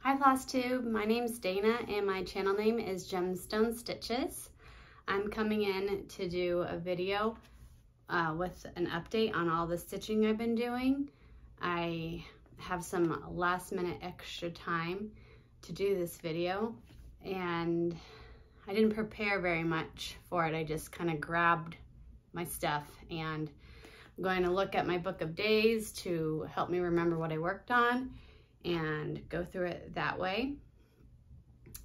Hi Floss Tube, my name's Dana and my channel name is Gemstone Stitches. I'm coming in to do a video with an update on all the stitching I've been doing. I have some last minute extra time to do this video and I didn't prepare very much for it. I just kind of grabbed my stuff and I'm going to look at my book of days to help me remember what I worked on and go through it that way.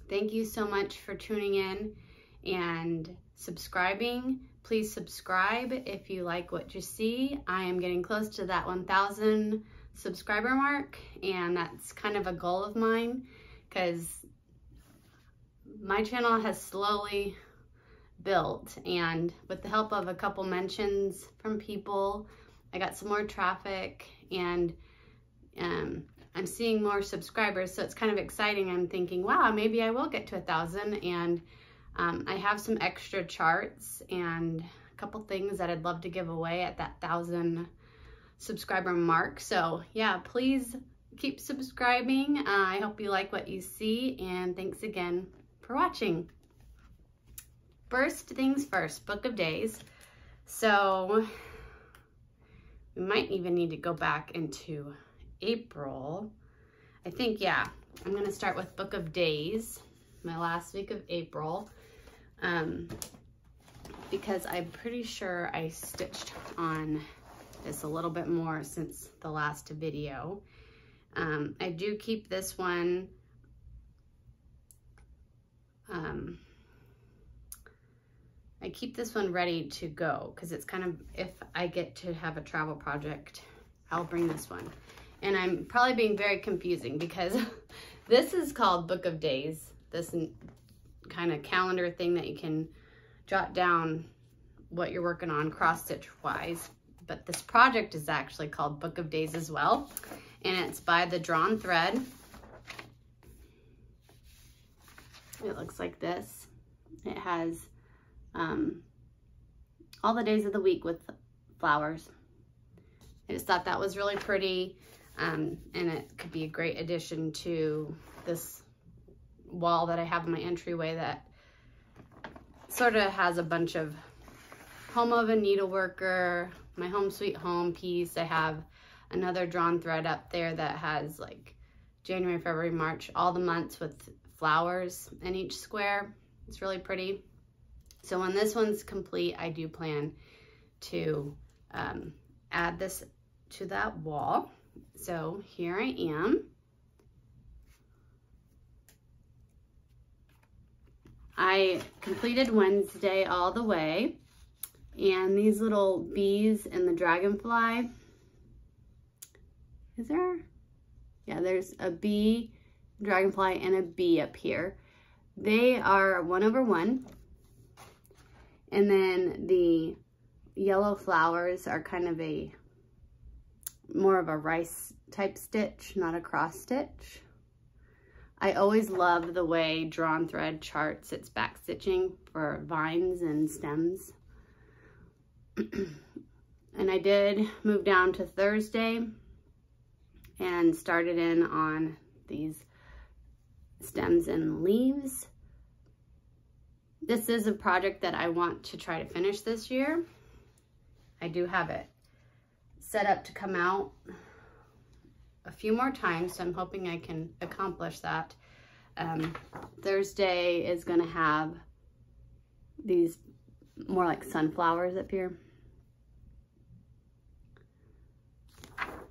Thank you so much for tuning in and subscribing. Please subscribe if you like what you see. I am getting close to that 1,000 subscriber mark, and that's kind of a goal of mine because my channel has slowly built, and with the help of a couple mentions from people, I got some more traffic and I'm seeing more subscribers, so it's kind of exciting. I'm thinking, wow, maybe I will get to 1,000, and I have some extra charts and a couple things that I'd love to give away at that 1,000 subscriber mark. So yeah, please keep subscribing. I hope you like what you see, and thanks again for watching. First things first, book of days. So we might even need to go back into April. I think, yeah, I'm gonna start with book of days, my last week of April, because I'm pretty sure I stitched on this a little bit more since the last video. I do keep this one I keep this one ready to go because it's kind of, if I get to have a travel project, I'll bring this one. And I'm probably being very confusing because this is called Book of Days, this kind of calendar thing that you can jot down what you're working on cross stitch wise. But this project is actually called Book of Days as well. And it's by the Drawn Thread. It looks like this. It has all the days of the week with flowers. I just thought that was really pretty, and it could be a great addition to this wall that I have in my entryway that sort of has a bunch of Home of a Needleworker, my Home Sweet Home piece. I have another Drawn Thread up there that has like January, February, March, all the months with flowers in each square. It's really pretty. So when this one's complete, I do plan to add this to that wall. So here I am. I completed Wednesday all the way, and these little bees and the dragonfly, is there? Yeah, there's a bee, dragonfly, and a bee up here. They are 1/1. And then the yellow flowers are kind of more of a rice type stitch, not a cross stitch. I always love the way Drawn Thread charts its back stitching for vines and stems. And I did move down to Thursday and started in on these stems and leaves. This is a project that I want to try to finish this year. I do have it set up to come out a few more times, so I'm hoping I can accomplish that. Thursday is gonna have these more like sunflowers up here.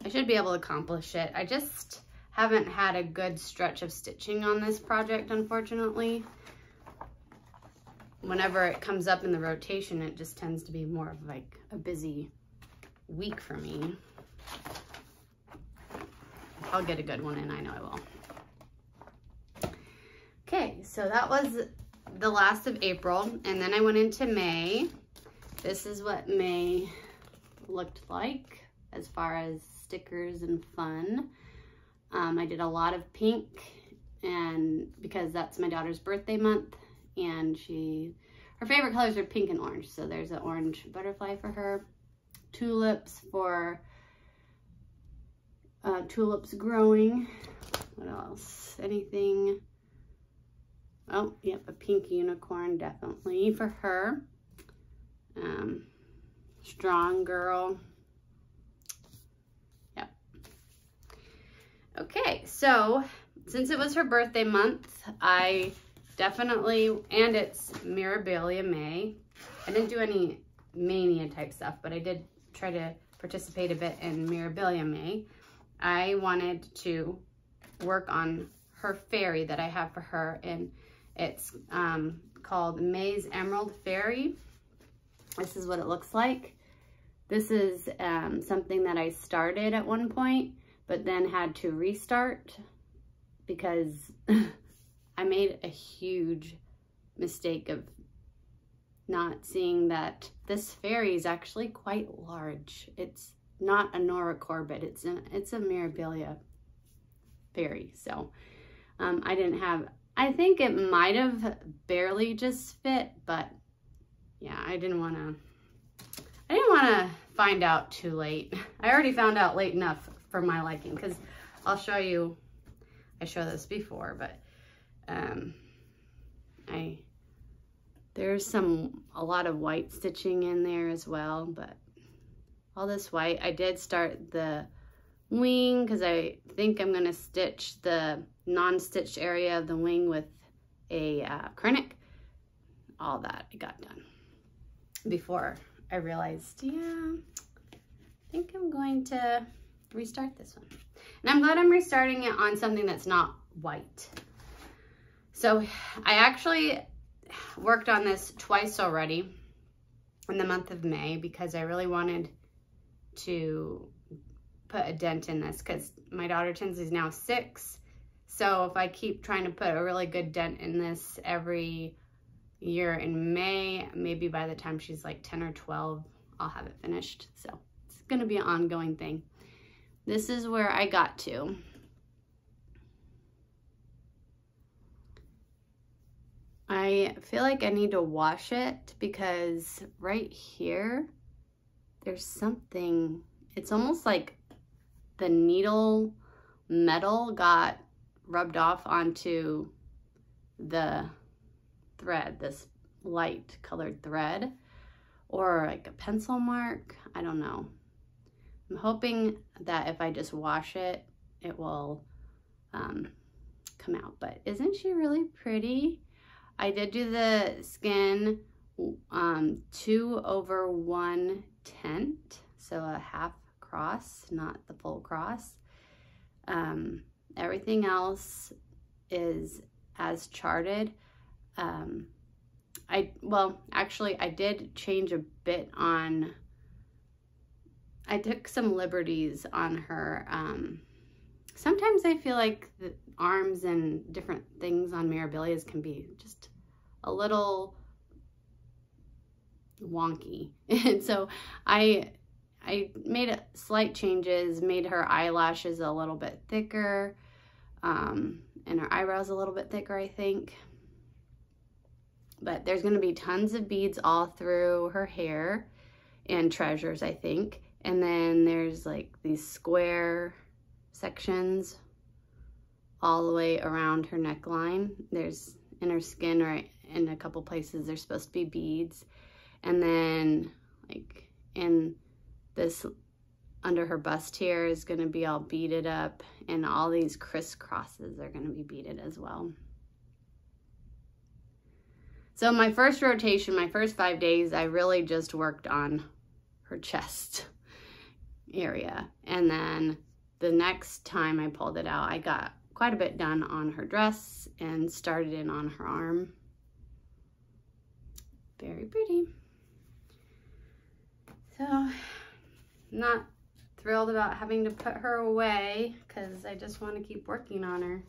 I should be able to accomplish it. I just haven't had a good stretch of stitching on this project, unfortunately. Whenever it comes up in the rotation, it just tends to be more of like a busy week for me. I'll get a good one in, I know I will. Okay, so that was the last of April, and then I went into May. This is what May looked like as far as stickers and fun. I did a lot of pink, and because that's my daughter's birthday month, and her favorite colors are pink and orange, so there's an orange butterfly for her. Tulips for tulips growing. What else? Anything? Oh, yep, a pink unicorn, definitely for her. Strong girl. Yep. Okay, so since it was her birthday month, I definitely, and it's Mirabilia May. I didn't do any mania type stuff, but I did try to participate a bit in Mirabilia May. I wanted to work on her fairy that I have for her, and it's called May's Emerald Fairy. This is what it looks like. This is something that I started at one point, but then had to restart because I made a huge mistake of not seeing that this fairy is actually quite large. It's not a Nora Corbett, it's a Mirabilia fairy. So I didn't have, I think it might have barely just fit, but yeah, I didn't want to find out too late. I already found out late enough for my liking, because I'll show you, I showed this before, but there's a lot of white stitching in there as well, but all this white. I did start the wing because I think I'm gonna stitch the non-stitched area of the wing with a Krennic. All that I got done before I realized, yeah, I think I'm going to restart this one. And I'm glad I'm restarting it on something that's not white. So I actually worked on this twice already in the month of May because I really wanted to put a dent in this because my daughter Tinsley is now 6. So if I keep trying to put a really good dent in this every year in May, maybe by the time she's like 10 or 12, I'll have it finished. So it's gonna be an ongoing thing. This is where I got to. I feel like I need to wash it because right here, there's something, it's almost like the needle metal got rubbed off onto the thread, this light colored thread, or like a pencil mark, I don't know. I'm hoping that if I just wash it, it will come out, but isn't she really pretty? I did do the skin 2/1 tent, so a half cross, not the full cross. Everything else is as charted. Actually I did change a bit on, I took some liberties on her. Sometimes I feel like the arms and different things on Mirabilia's can be just a little wonky. And so I made slight changes, made her eyelashes a little bit thicker, and her eyebrows a little bit thicker, I think. But there's gonna be tons of beads all through her hair and treasures, I think. And then there's like these square sections all the way around her neckline. There's in her skin, right in a couple places, there's supposed to be beads. And then like in this under her bust here is gonna be all beaded up, and all these crisscrosses are gonna be beaded as well. So my first rotation, my first 5 days, I really just worked on her chest area. And then the next time I pulled it out, I got quite a bit done on her dress and started in on her arm. Very pretty. So, not thrilled about having to put her away because I just want to keep working on her.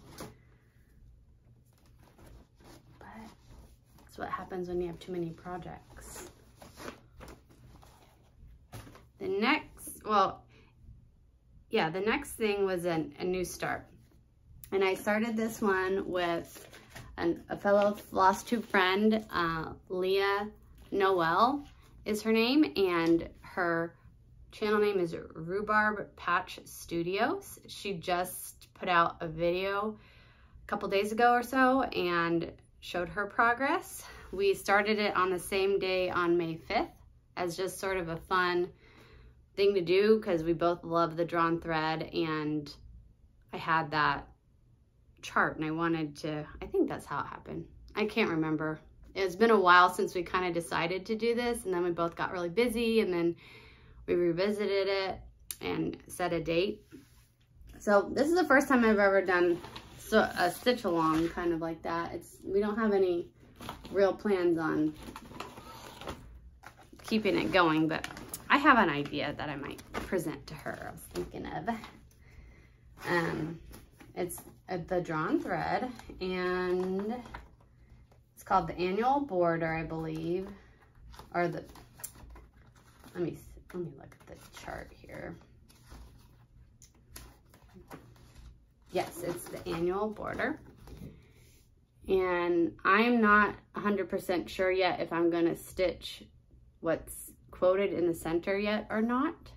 But that's what happens when you have too many projects. The next, the next thing was a new start. And I started this one with a fellow Floss Tube friend, Leah Noel is her name, and her channel name is Rhubarb Patch Studios. She just put out a video a couple days ago or so and showed her progress. We started it on the same day on May 5th as just sort of a fun thing to do because we both love the drawn thread, and I had that chart and I wanted to, I think that's how it happened. I can't remember. It's been a while since we kind of decided to do this, and then we both got really busy, and then we revisited it and set a date. So this is the first time I've ever done a stitch along kind of like that. We don't have any real plans on keeping it going, but I have an idea that I might present to her. I was thinking of. It's the drawn thread, and it's called the annual border, I believe, or the. Let me look at the chart here. Yes, it's the annual border. And I'm not 100% sure yet if I'm going to stitch what's quoted in the center yet or not.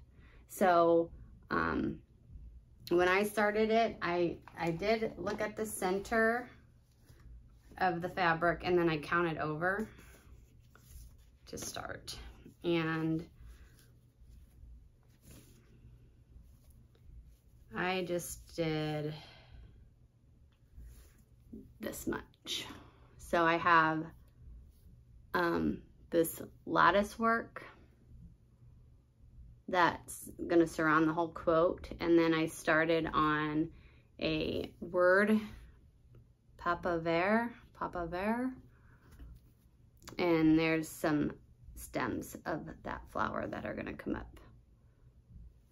So when I started it, I did look at the center of the fabric, and then I counted over to start. And I just did this much. So I have this lattice work that's gonna surround the whole quote, and then I started on a word papaver, and there's some stems of that flower that are gonna come up.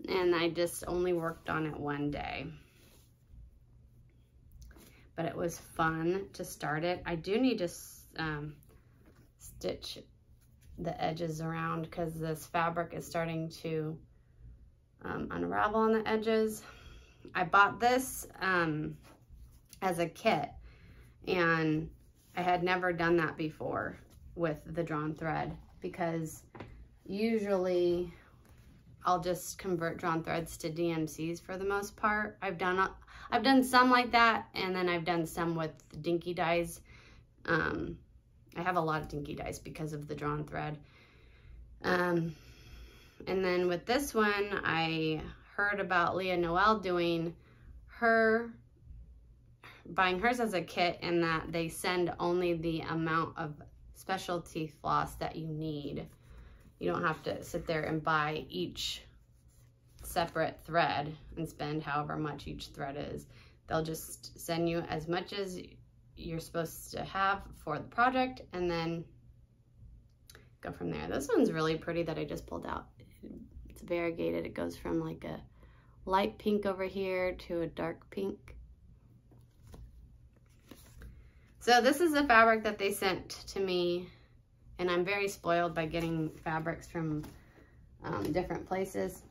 And I just only worked on it one day. But it was fun to start it. I do need to stitch the edges around because this fabric is starting to unravel on the edges. I bought this as a kit, and I had never done that before with the drawn thread, because usually I'll just convert drawn threads to DMCs for the most part. I've done some like that, and then I've done some with dinky dyes. I have a lot of dinky dyes because of the drawn thread. And then with this one, I heard about Leah Noel buying hers as a kit, and that they send only the amount of specialty floss that you need. You don't have to sit there and buy each separate thread and spend however much each thread is. They'll just send you as much as you're supposed to have for the project, and then go from there. This one's really pretty that I just pulled out. It's variegated. It goes from like a light pink over here to a dark pink. So this is the fabric that they sent to me, and I'm very spoiled by getting fabrics from different places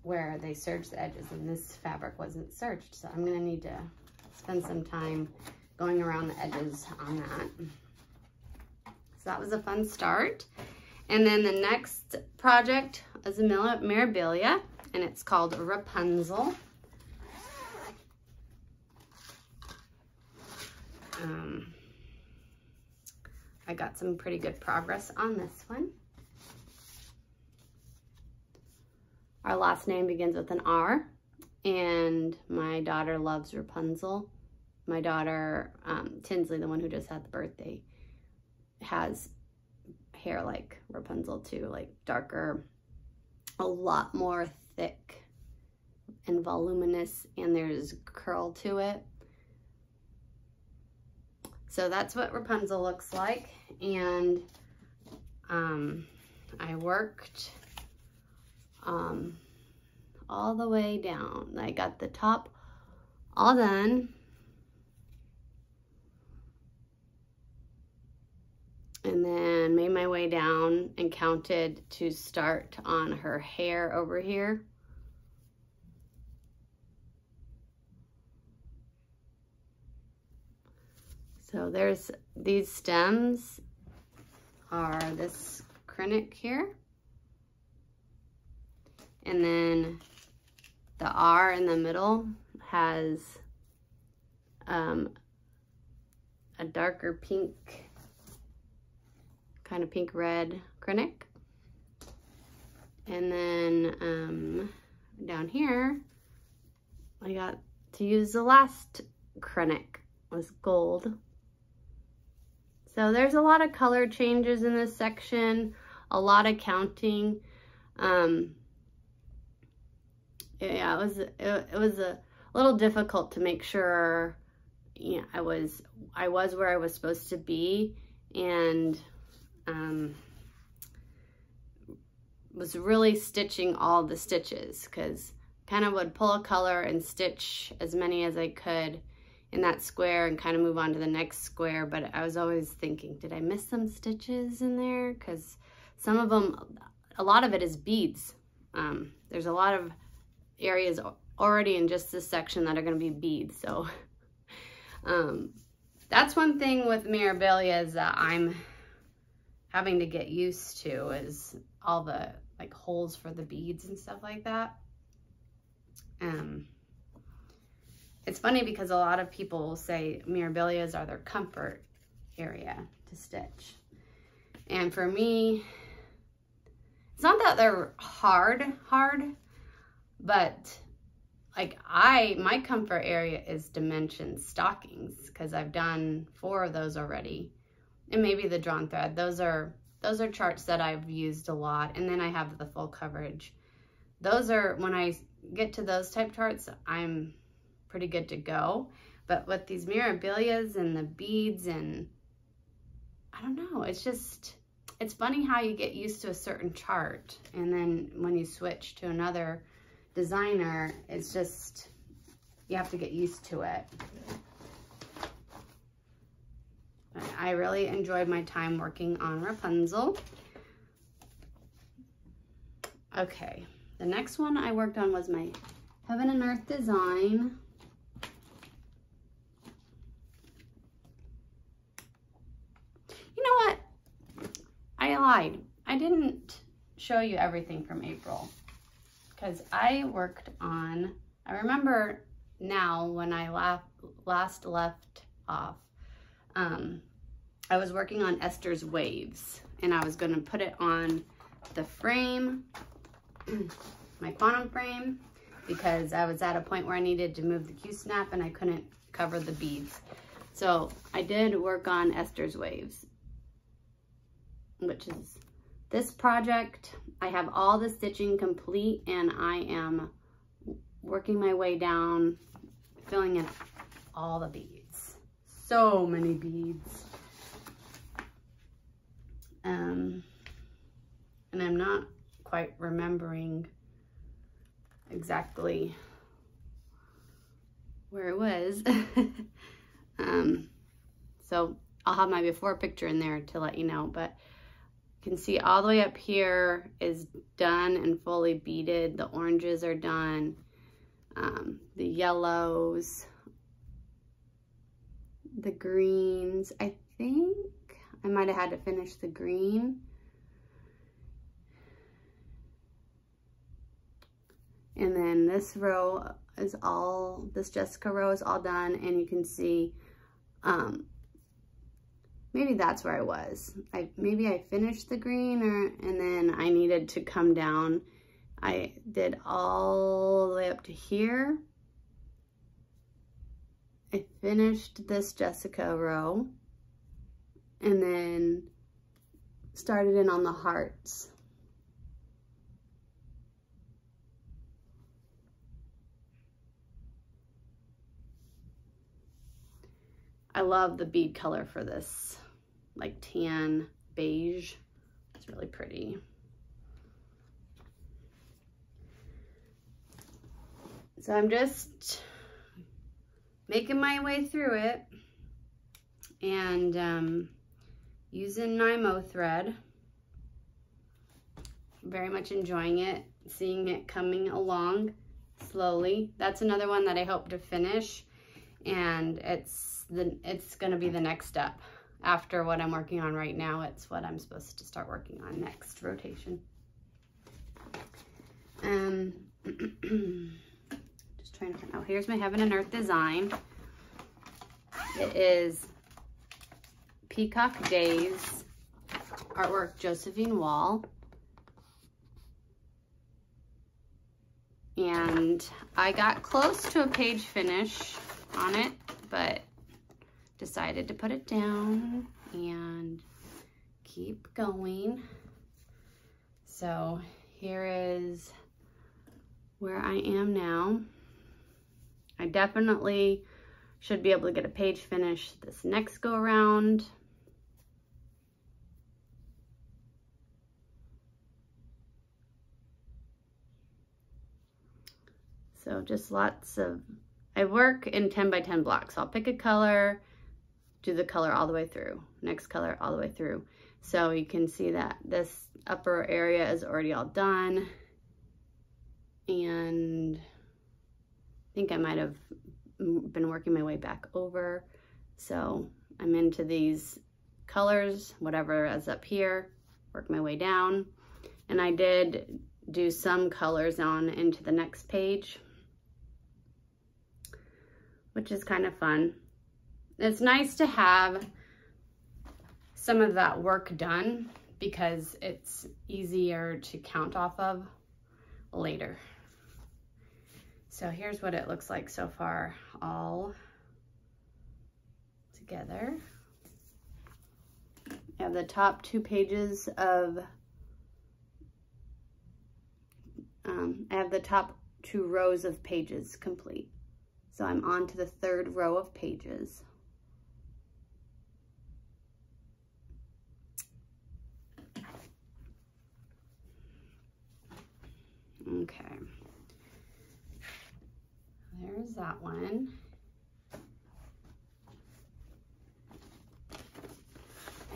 where they serge the edges, and this fabric wasn't serged, so I'm gonna need to spend some time going around the edges on that. So that was a fun start. And then the next project is a Mirabilia, and it's called Rapunzel. I got some pretty good progress on this one. Our last name begins with an R, and my daughter loves Rapunzel. My daughter, Tinsley, the one who just had the birthday, has hair like Rapunzel too, like darker, a lot more thick and voluminous, and there's curl to it. So that's what Rapunzel looks like. And I worked all the way down. I got the top all done. And then made my way down and counted to start on her hair over here. So there's these stems are this Krennic here. And then the R in the middle has a darker pink, kind of pink red acrylic. And then down here, I got to use the last acrylic, was gold. So there's a lot of color changes in this section, a lot of counting. Yeah, it was a little difficult to make sure, yeah, I was where I was supposed to be, and was really stitching all the stitches, because kind of would pull a color and stitch as many as I could in that square and kind of move on to the next square. But I was always thinking, did I miss some stitches in there? Because some of them, a lot of it is beads. There's a lot of areas already in just this section that are going to be beads. So that's one thing with Mirabilia is that I'm having to get used to, is all the like holes for the beads and stuff like that. It's funny because a lot of people will say Mirabilias are their comfort area to stitch. And for me, it's not that they're hard, but like my comfort area is dimension stockings, because I've done 4 of those already. And maybe the drawn thread, those are charts that I've used a lot. And then I have the full coverage. Those are, when I get to those type charts, I'm pretty good to go. But with these Mirabilias and the beads, and I don't know, it's just, it's funny how you get used to a certain chart, and then when you switch to another designer, it's just, you have to get used to it. I really enjoyed my time working on Rapunzel. Okay, the next one I worked on was my Heaven and Earth design. You know what? I lied. I didn't show you everything from April, because I worked on, I remember now when I last left off, I was working on Esther's Waves, and I was going to put it on the frame, my quantum frame, because I was at a point where I needed to move the Q-snap and I couldn't cover the beads. So I did work on Esther's Waves, which is this project. I have all the stitching complete, and I am working my way down, filling in all the beads. So many beads. And I'm not quite remembering exactly where it was. So I'll have my before picture in there to let you know, but you can see all the way up here is done and fully beaded. The oranges are done, the yellows, the greens. I think I might have had to finish the green. And then this row is all, this Jessica row is all done, and you can see, maybe that's where I was. Maybe I finished the green, and then I needed to come down. I did all the way up to here. I finished this Jessica row, and then started in on the hearts. I love the bead color for this, like tan beige. It's really pretty. So I'm just making my way through it, and using Nymo thread. Very much enjoying it, seeing it coming along slowly. That's another one that I hope to finish, and it's going to be the next step. After what I'm working on right now, it's what I'm supposed to start working on next rotation. Just trying to find, oh, here's my Heaven and Earth design. It is Peacock Daze, artwork Josephine Wall. And I got close to a page finish on it, but decided to put it down and keep going. So here is where I am now. I definitely should be able to get a page finish this next go around. So just lots of, I work in 10 by 10 blocks. I'll pick a color, do the color all the way through, next color all the way through. So you can see that this upper area is already all done. And I think I might have been working my way back over. So I'm into these colors, whatever is up here, work my way down. And I did do some colors on into the next page, which is kind of fun. It's nice to have some of that work done because it's easier to count off of later. So here's what it looks like so far, all together. I have the top 2 pages of, I have the top 2 rows of pages complete. So I'm on to the 3rd row of pages. Okay. There's that one.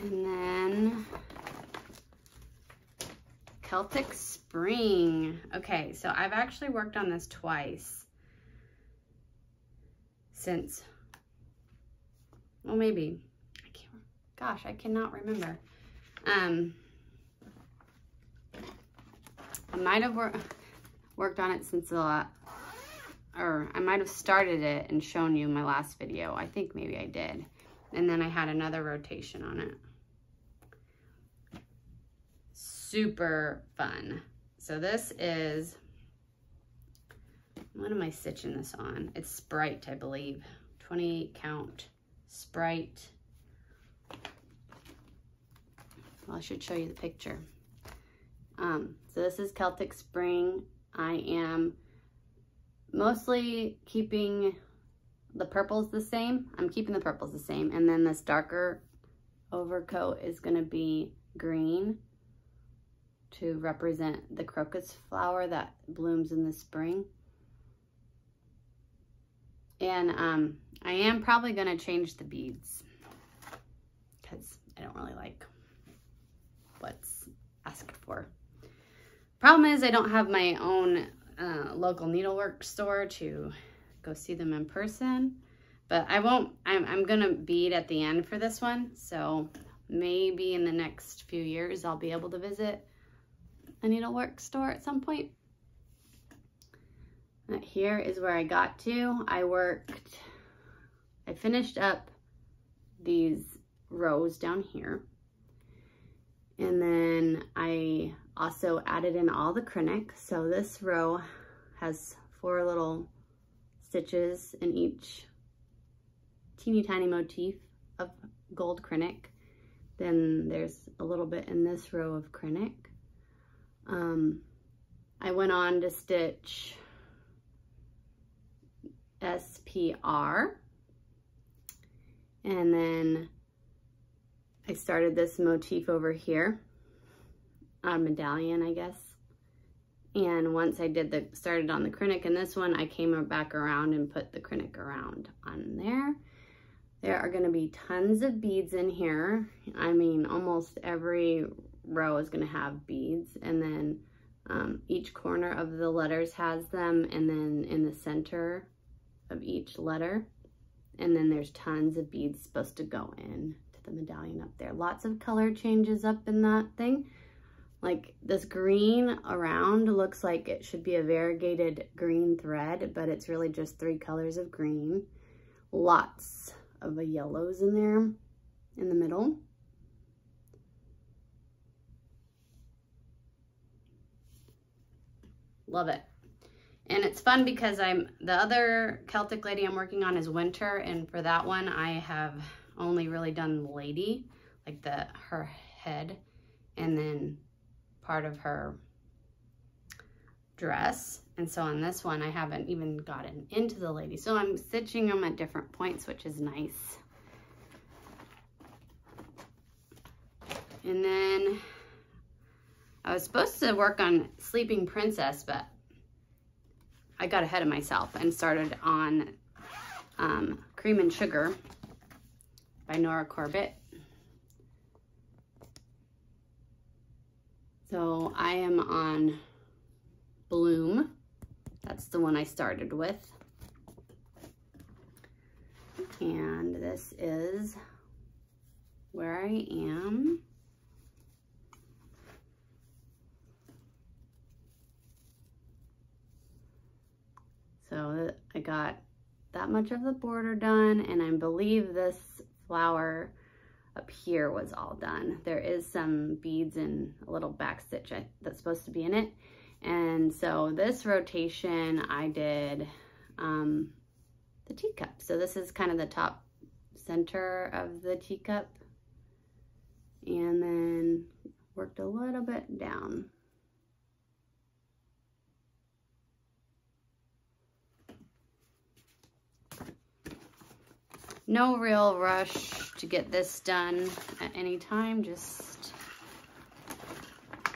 And then Celtic Spring. Okay, so I've actually worked on this twice since, well, maybe, I cannot remember. I might have worked on it since a lot, or I might have started it and shown you my last video. I think maybe I did. And then I had another rotation on it. Super fun. So this is, what am I stitching this on? It's Sprite, I believe. 28 count Sprite. Well, I should show you the picture. So this is Celtic Spring. I am mostly keeping the purples the same. I'm keeping the purples the same. And then this darker overcoat is gonna be green to represent the crocus flower that blooms in the spring. And I am probably gonna change the beads because I don't really like what's asked for. Problem is I don't have my own local needlework store to go see them in person, but I won't, I'm gonna bead at the end for this one. So maybe in the next few years, I'll be able to visit a needlework store at some point. Here is where I got to. I finished up these rows down here. And then I also added in all the Kreinik. So this row has 4 little stitches in each teeny tiny motif of gold Kreinik. Then there's a little bit in this row of Kreinik. I went on to stitch SPR, and then I started this motif over here, a medallion, I guess. And once I did started on the Kreinik in this one, I came back around and put the Kreinik around on there. There are gonna be tons of beads in here. I mean, almost every row is gonna have beads, and then each corner of the letters has them, and then in the center of each letter. And then there's tons of beads supposed to go in to the medallion up there. Lots of color changes up in that thing. like this green around looks like it should be a variegated green thread, but it's really just 3 colors of green. Lots of the yellows in there in the middle. Love it. And it's fun because the other Celtic lady I'm working on is winter, and for that one I have only really done the lady, like her head, and then part of her dress. And so on this one I haven't even gotten into the lady, so I'm stitching them at different points, which is nice. And then I was supposed to work on Sleeping Princess, but I got ahead of myself and started on Cream and Sugar by Nora Corbett. So I am on Bloom. That's the one I started with. And this is where I am. So I got that much of the border done, and I believe this flower up here was all done. There is some beads and a little back stitch that's supposed to be in it. And so this rotation I did the teacup. So this is kind of the top center of the teacup, and then worked a little bit down. No real rush to get this done at any time, just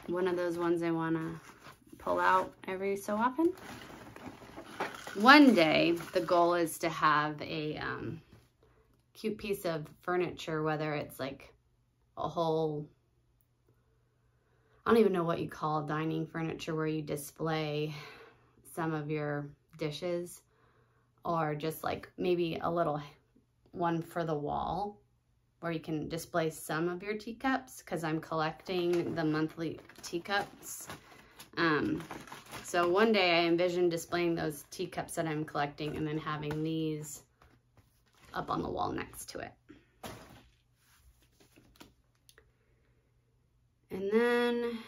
one of those ones I want to pull out every so often. One day, the goal is to have a cute piece of furniture, whether it's like a whole, I don't even know what you call dining furniture, where you display some of your dishes, or just like maybe a little one for the wall where you can display some of your teacups, because I'm collecting the monthly teacups. So one day I envision displaying those teacups that I'm collecting and then having these up on the wall next to it. And then,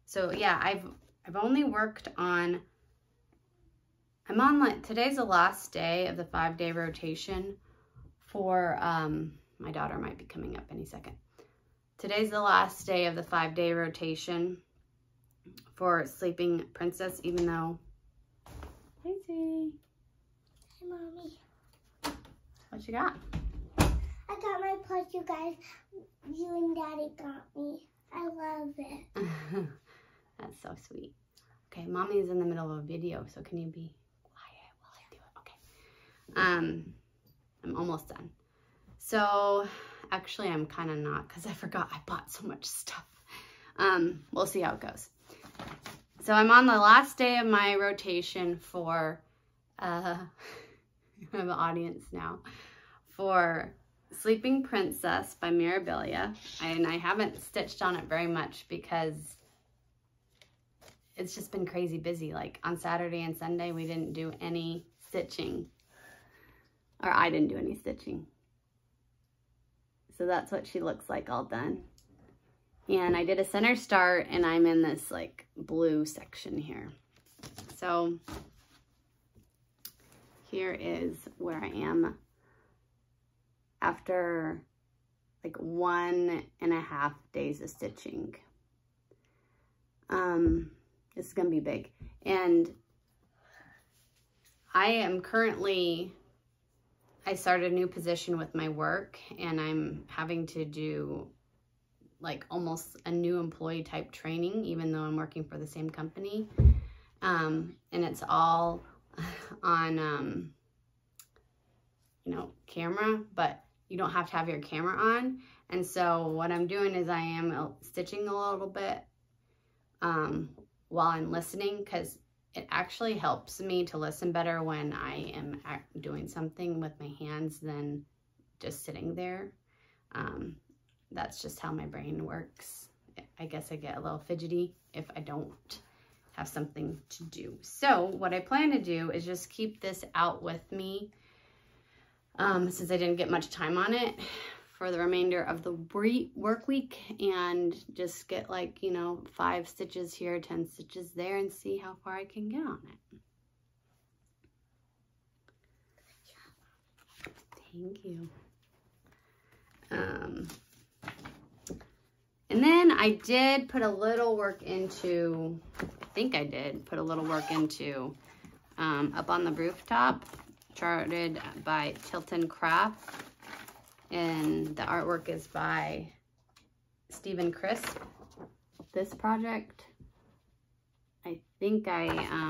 so yeah, I've only worked on, I'm on like, today's the last day of the 5-day rotation for, my daughter might be coming up any second. Today's the last day of the 5-day rotation for Sleeping Princess, even though, hey, sweetie. Hey, Mommy. What you got? I got my plush, you guys. You and Daddy got me. I love it. That's so sweet. Okay, Mommy is in the middle of a video, so can you be quiet while I do it? Okay. I'm almost done. So, actually, I'm kind of not, because I forgot I bought so much stuff. We'll see how it goes. So I'm on the last day of my rotation for, I have an audience now, for Sleeping Princess by Mirabilia. And I haven't stitched on it very much because it's just been crazy busy. Like on Saturday and Sunday, we didn't do any stitching, or I didn't do any stitching. So that's what she looks like all done. And I did a center start, and I'm in this like blue section here. So here is where I am after like 1.5 days of stitching. This is gonna be big. And I am currently, I started a new position with my work, and I'm having to do like almost a new employee type training, even though I'm working for the same company. And it's all on, you know, camera, but you don't have to have your camera on. And so what I'm doing is I am stitching a little bit while I'm listening, because it actually helps me to listen better when I am doing something with my hands than just sitting there. That's just how my brain works. I guess I get a little fidgety if I don't have something to do. So what I plan to do is just keep this out with me since I didn't get much time on it for the remainder of the work week, and just get like, you know, 5 stitches here, 10 stitches there, and see how far I can get on it. Thank you. And then I did put a little work into, I think I did put a little work into up on the rooftop, charted by Tilton Craft, and the artwork is by Stephen Crisp. This project, I think I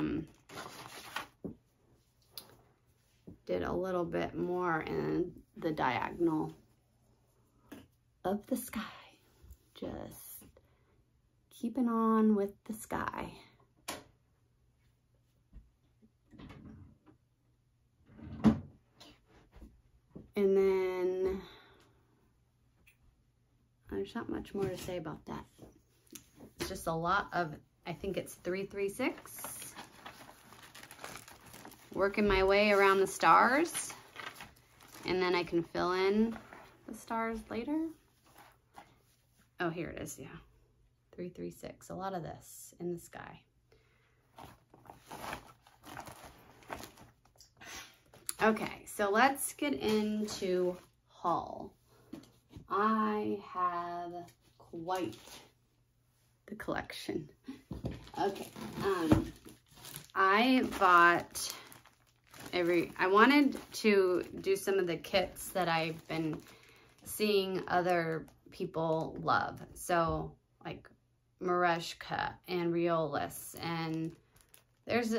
did a little bit more in the diagonal of the sky. Just keeping on with the sky. And then there's not much more to say about that. It's just a lot of, I think it's 336. Working my way around the stars, and then I can fill in the stars later. Oh, here it is, yeah. 336, a lot of this in the sky. Okay, so let's get into haul. I have quite the collection. Okay, I bought I wanted to do some of the kits that I've been seeing other people love. So like Mareshka and Riolis, and there's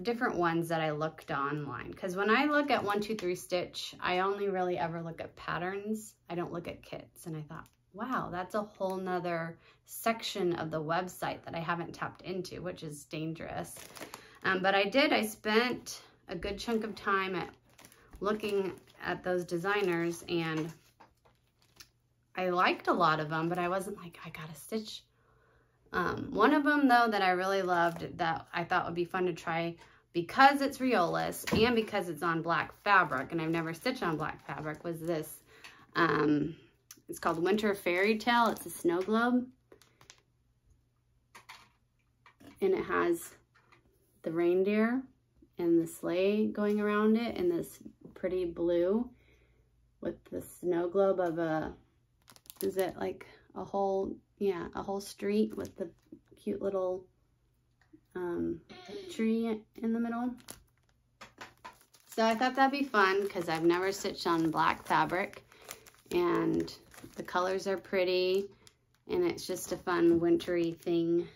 different ones that I looked online, because when I look at 1, 2, 3 stitch, I only really ever look at patterns. I don't look at kits. And I thought, wow, that's a whole nother section of the website that I haven't tapped into, which is dangerous. But I spent a good chunk of time at looking at those designers, and I liked a lot of them, but I wasn't like, I gotta stitch. One of them though that I really loved, that I thought would be fun to try because it's Riolis and because it's on black fabric, and I've never stitched on black fabric, was this. It's called Winter Fairy Tale. It's a snow globe, and it has the reindeer and the sleigh going around it in this pretty blue with the snow globe of a, is it like a whole, yeah, a whole street with the cute little tree in the middle. So I thought that'd be fun because I've never stitched on black fabric, and the colors are pretty, and it's just a fun wintry thing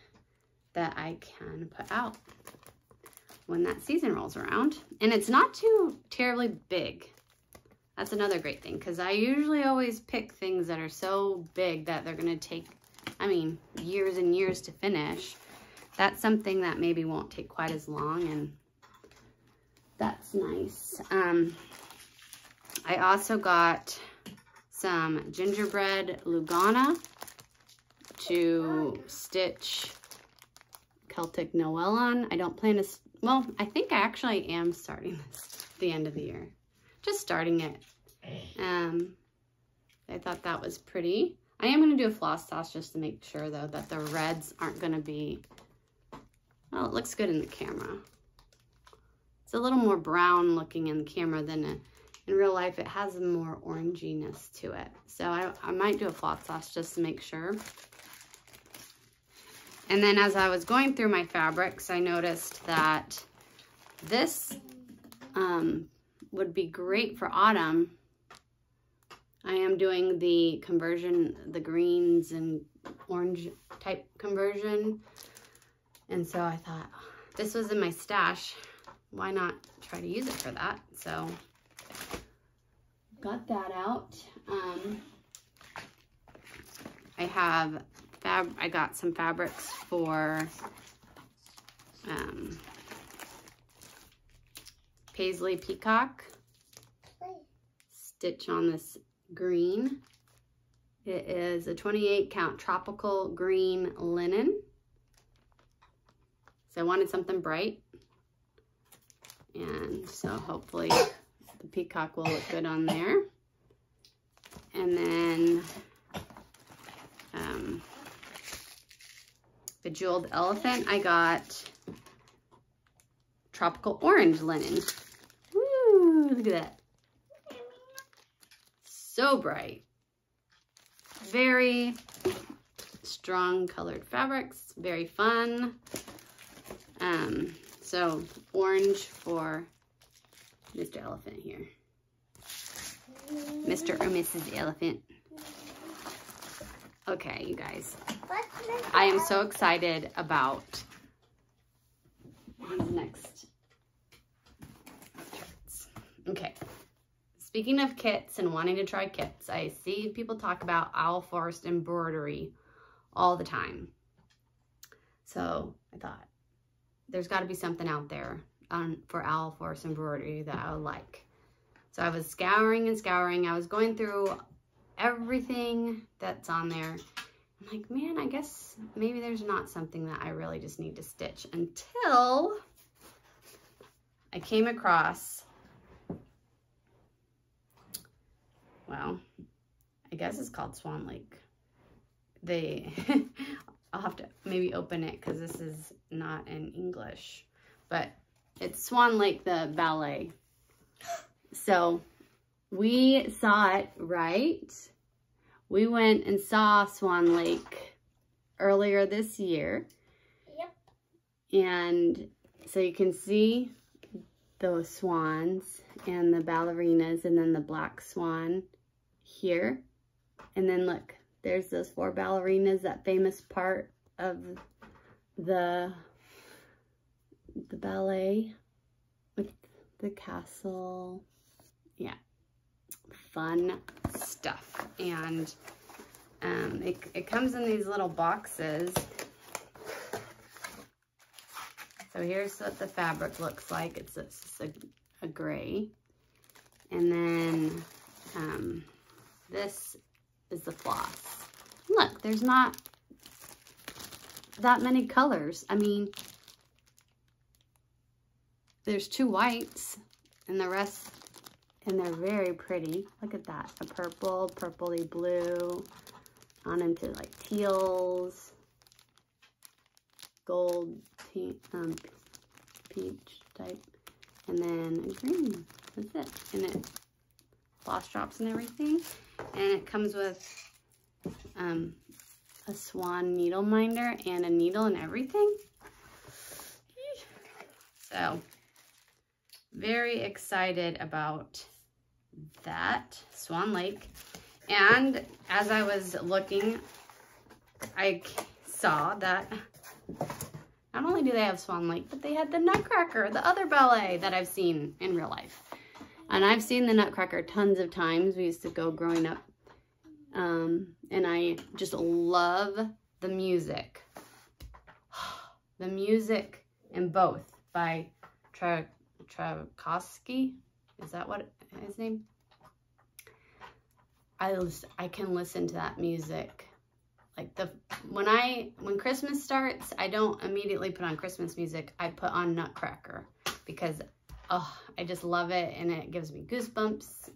that I can put out when that season rolls around. And it's not too terribly big. That's another great thing, because I usually always pick things that are so big that they're going to take, I mean, years and years to finish. That's something that maybe won't take quite as long, and that's nice. I also got some gingerbread Lugana to stitch Celtic Noel on. I don't plan to, well, I think I actually am starting this at the end of the year. Just starting it. I thought that was pretty. I am going to do a floss toss just to make sure, though, that the reds aren't going to be, well, it looks good in the camera. It's a little more brown looking in the camera than in real life. It has a more oranginess to it. So I might do a floss toss just to make sure. And then as I was going through my fabrics, I noticed that this would be great for autumn. I am doing the conversion, the greens and orange type conversion. And so I thought, this was in my stash, why not try to use it for that? So got that out. I got some fabrics for Paisley Peacock. Stitch on this green It is a 28 count tropical green linen. So I wanted something bright. And so hopefully the peacock will look good on there. And then Bejeweled Elephant, I got tropical orange linen. Woo, look at that. So bright. Very strong colored fabrics, very fun. So orange for Mr. Elephant here. Mr. or Mrs. Elephant. Okay, you guys. I am so excited about these next charts. Okay. Speaking of kits and wanting to try kits, I see people talk about owl forest embroidery all the time. So I thought there's got to be something out there for owl forest embroidery that I would like. So I was scouring and scouring. I was going through everything that's on there. I'm like, man, I guess maybe there's not something that I really just need to stitch, until I came across, well, I guess it's called Swan Lake. I'll have to maybe open it because this is not in English, but it's Swan Lake, the ballet. So we saw it, right? We went and saw Swan Lake earlier this year. Yep. And so you can see those swans and the ballerinas, and then the black swan here. And then look, there's those 4 ballerinas, that famous part of the ballet with the castle. Yeah, fun stuff. And it comes in these little boxes. So here's what the fabric looks like. It's a gray. And then this is the floss. Look, there's not that many colors. I mean, there's 2 whites and the rest, and they're very pretty. Look at that, a purple, purpley blue, on into like teals, gold, peach type, and then a green. That's it. And it floss drops and everything. And it comes with a swan needle minder and a needle and everything. So very excited about that, Swan Lake. And as I was looking, I saw that not only do they have Swan Lake, but they had the Nutcracker, the other ballet that I've seen in real life. And I've seen the Nutcracker tons of times. We used to go growing up. And I just love the music. The music in both by Tchaikovsky. Is that what his name? I can listen to that music. Like when Christmas starts, I don't immediately put on Christmas music. I put on Nutcracker because I just love it and it gives me goosebumps.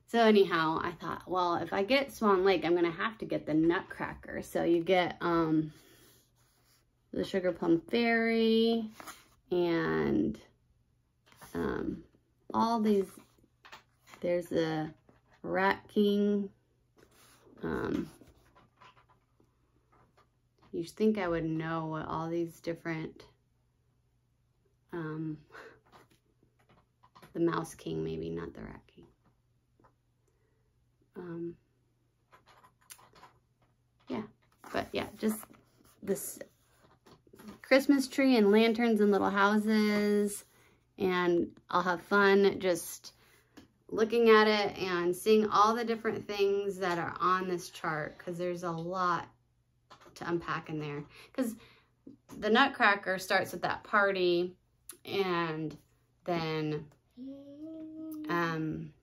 So anyhow, I thought, well, if I get Swan Lake, I'm gonna have to get the Nutcracker. So you get the Sugar Plum Fairy and all these. There's the Rat King. You'd think I would know what all these different, the Mouse King, maybe, not the Rat King. Yeah, but yeah, just this Christmas tree and lanterns and little houses, and I'll have fun just looking at it and seeing all the different things that are on this chart, because there's a lot to unpack in there. Because the Nutcracker starts with that party, and then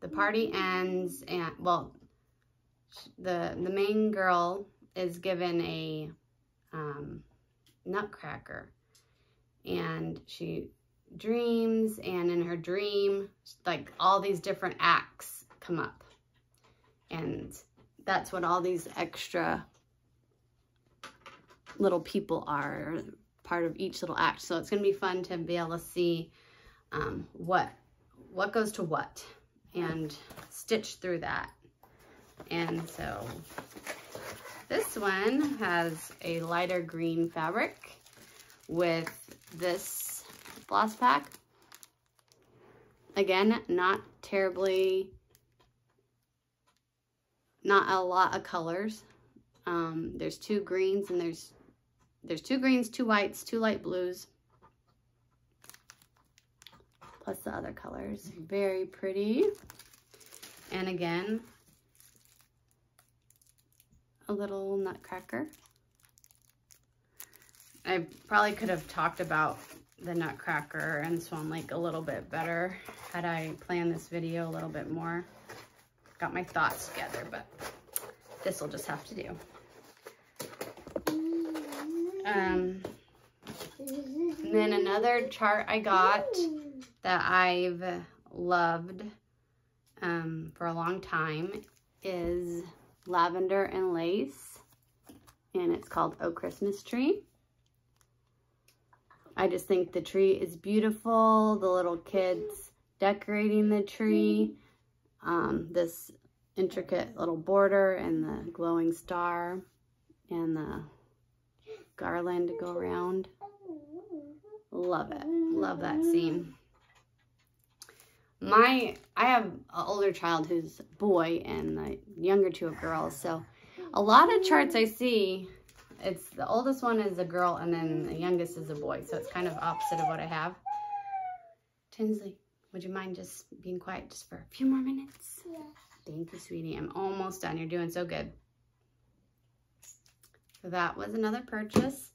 the party ends, and well, the main girl is given a nutcracker, and she dreams, and in her dream, like, all these different acts come up, and that's what all these extra little people are, part of each little act. So it's gonna be fun to be able to see what goes to what and stitch through that. And so this one has a lighter green fabric with this floss pack. Again, not a lot of colors. There's 2 greens, and there's 2 greens, 2 whites, 2 light blues, plus the other colors. Very pretty. And again, a little nutcracker. I probably could have talked about the nutcracker and Swan Lake a little bit better had I planned this video a little bit more. Got my thoughts together, but this will just have to do. And then another chart I got that I've loved for a long time is Lavender and Lace, and it's called Oh Christmas Tree. I just think the tree is beautiful. The little kids decorating the tree, this intricate little border and the glowing star and the garland to go around. Love it. Love that scene. I have an older child who's a boy, and the younger 2 are girls. So a lot of charts I see, it's the oldest one is a girl, and then the youngest is a boy. So it's kind of opposite of what I have. Tinsley, would you mind just being quiet just for a few more minutes? Yes. Thank you, sweetie. I'm almost done. You're doing so good. So that was another purchase.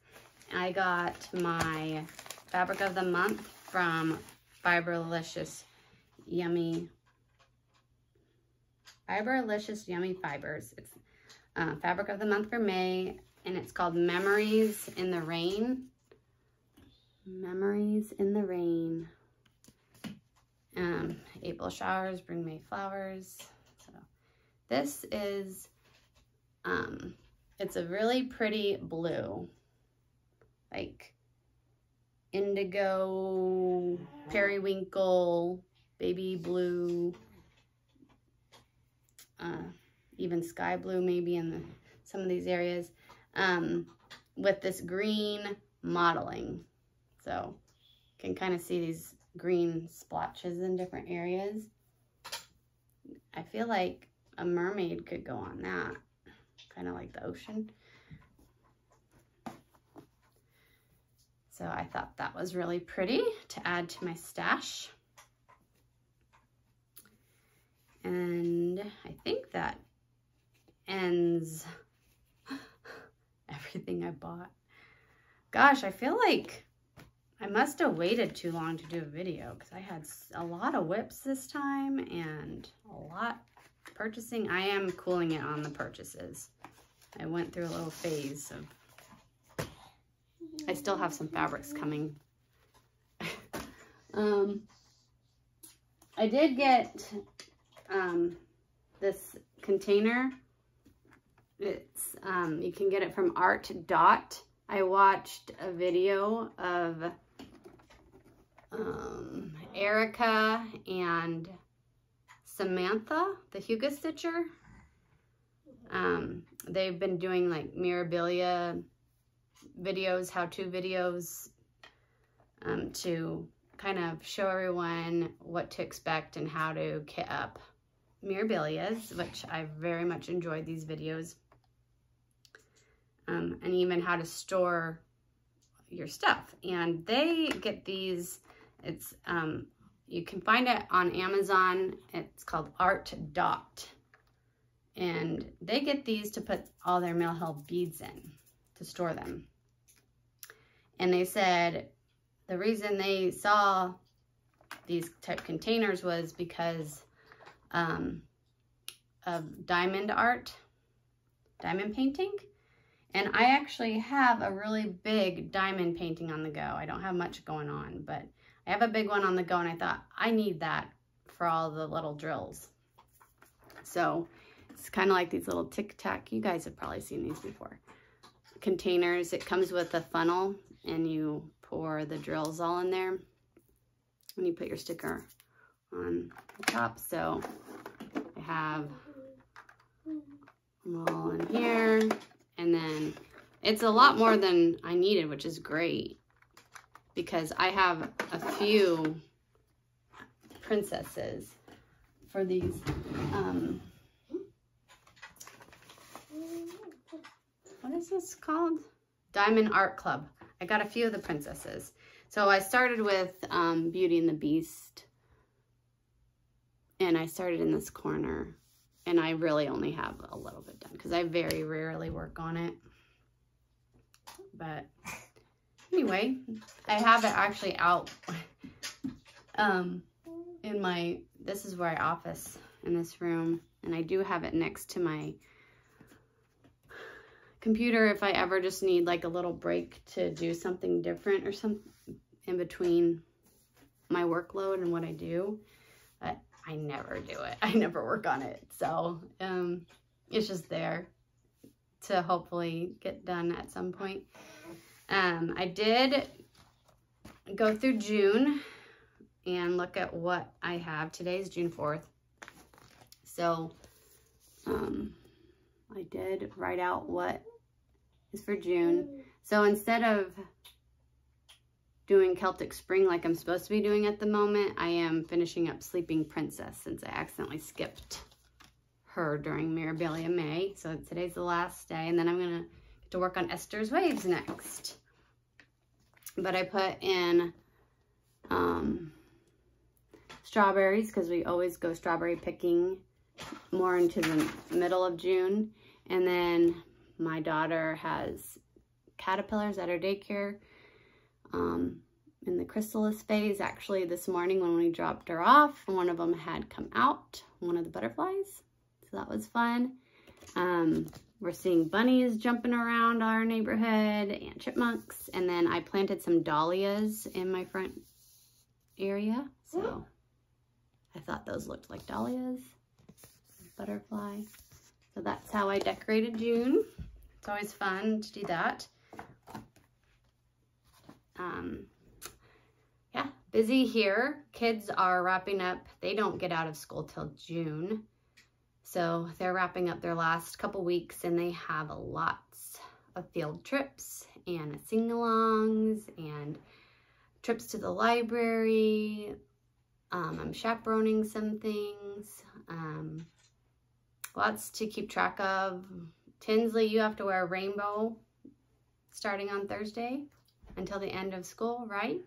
I got my fabric of the month from Fiberlicious Yummy Fibers. It's fabric of the month for May, and it's called Memories in the Rain. Memories in the Rain. April showers bring May flowers. So this is it's a really pretty blue, like indigo, periwinkle, baby blue, even sky blue maybe in some of these areas, with this green modeling. So you can kind of see these green splotches in different areas. I feel like a mermaid could go on that, kind of like the ocean. So I thought that was really pretty to add to my stash. And I think that ends everything I bought. Gosh, I feel like I must have waited too long to do a video because I had a lot of whips this time and a lot purchasing. I am cooling it on the purchases. I went through a little phase of, I still have some fabrics coming. I did get this container. It's you can get it from Art Dot. I watched a video of Erica and Samantha, the Huga Stitcher. They've been doing like Mirabilia videos, how-to videos, to kind of show everyone what to expect and how to kit up Mirabilias, which I very much enjoyed these videos. And even how to store your stuff. And they get these, it's, you can find it on Amazon. It's called Art Dot. And they get these to put all their Mill Hill beads in, to store them. And they said the reason they saw these type containers was because of diamond art diamond painting. And I actually have a really big diamond painting on the go. I don't have much going on, but I have a big one on the go, and I thought I need that for all the little drills. So it's kind of like these little tic-tac. You guys have probably seen these before. Containers. It comes with a funnel, and you pour the drills all in there, and you put your sticker on the top. So I have them all in here, and then it's a lot more than I needed, which is great because I have a few princesses for these what is this called? Diamond Art Club. I got a few of the princesses. So I started with Beauty and the Beast, and I started in this corner, and I really only have a little bit done because I very rarely work on it. But anyway, I have it actually out in my, this is where I office in this room, and I do have it next to my computer if I ever just need like a little break to do something different or something in between my workload and what I do. But I never do it. I never work on it. So it's just there to hopefully get done at some point. I did go through June and look at what I have. Today is June 4th. So I did write out what is for June. So instead of doing Celtic Spring like I'm supposed to be doing at the moment, I am finishing up Sleeping Princess since I accidentally skipped her during Mirabilia May. So today's the last day, and then I'm gonna get to work on Esther's Waves next. But I put in strawberries because we always go strawberry picking more into the middle of June. And then my daughter has caterpillars at her daycare in the chrysalis phase. Actually, this morning when we dropped her off, one of them had come out, one of the butterflies. So that was fun. We're seeing bunnies jumping around our neighborhood and chipmunks. And then I planted some dahlias in my front area. So I thought those looked like dahlias. Butterfly. So that's how I decorated June. It's always fun to do that. Yeah, busy here. Kids are wrapping up. They don't get out of school till June. So they're wrapping up their last couple weeks, and they have lots of field trips and sing-alongs and trips to the library. I'm chaperoning some things. Lots to keep track of. Tinsley, you have to wear a rainbow starting on Thursday until the end of school, right?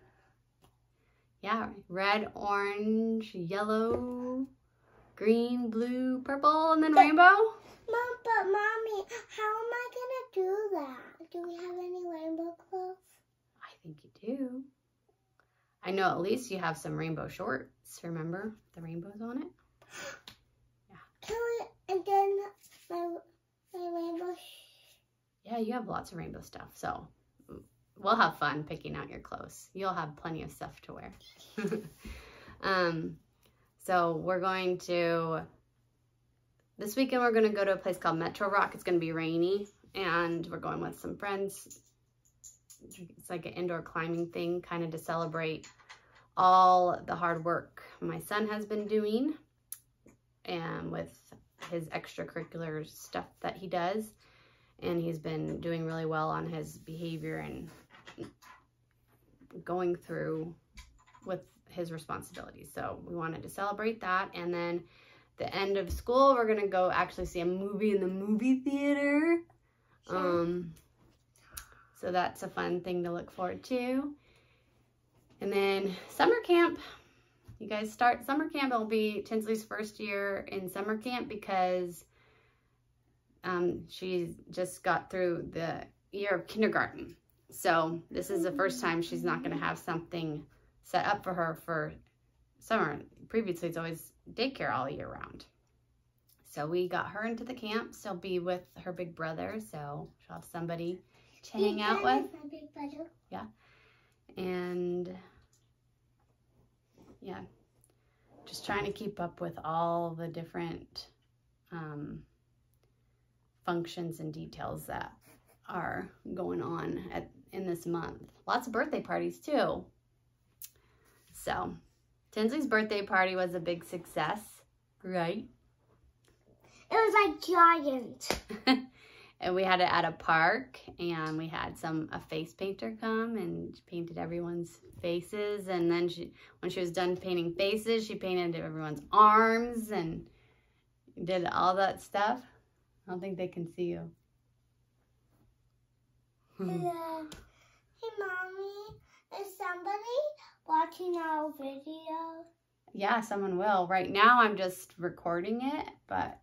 Yeah, red, orange, yellow, green, blue, purple, and then rainbow. Mom, but Mommy, how am I gonna do that? Do we have any rainbow clothes? I think you do. I know at least you have some rainbow shorts, remember? The rainbows on it. Can we, and then my rainbow. Yeah, you have lots of rainbow stuff, so we'll have fun picking out your clothes. You'll have plenty of stuff to wear. So we're going to, this weekend we're going to go to a place called Metro Rock. It's going to be rainy, and we're going with some friends. It's like an indoor climbing thing, kind of to celebrate all the hard work my son has been doing and with his extracurricular stuff that he does. And he's been doing really well on his behavior and going through with his responsibilities. So we wanted to celebrate that. And then the end of school, we're going to go actually see a movie in the movie theater. So that's a fun thing to look forward to. And then summer camp. You guys start summer camp. It'll be Tinsley's first year in summer camp because she just got through the year of kindergarten. So this is the first time she's not going to have something set up for her for summer. Previously, it's always daycare all year round. So we got her into the camp. She'll be with her big brother, so she'll have somebody to hang out with. My big brother. Yeah. And yeah, just trying to keep up with all the different functions and details that are going on in this month. Lots of birthday parties too. So Tinsley's birthday party was a big success, right? It was like giant. And we had it at a park, and we had a face painter come and painted everyone's faces. And then when she was done painting faces, she painted everyone's arms and did all that stuff. I don't think they can see you. Hello. Hey, Mommy, is somebody watching our video? Yeah, someone will. Right now, I'm just recording it, but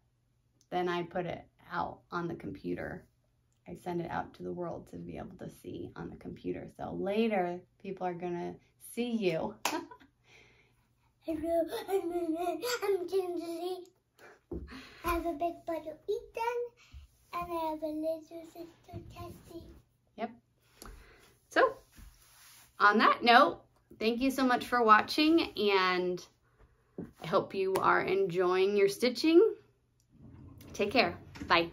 then I put it out on the computer. I send it out to the world to be able to see on the computer. So later, people are gonna see you. Hello, I'm Tinsley. I have a big brother, Ethan, and I have a little sister, Tessie. Yep. So, on that note, thank you so much for watching, and I hope you are enjoying your stitching. Take care. Bye.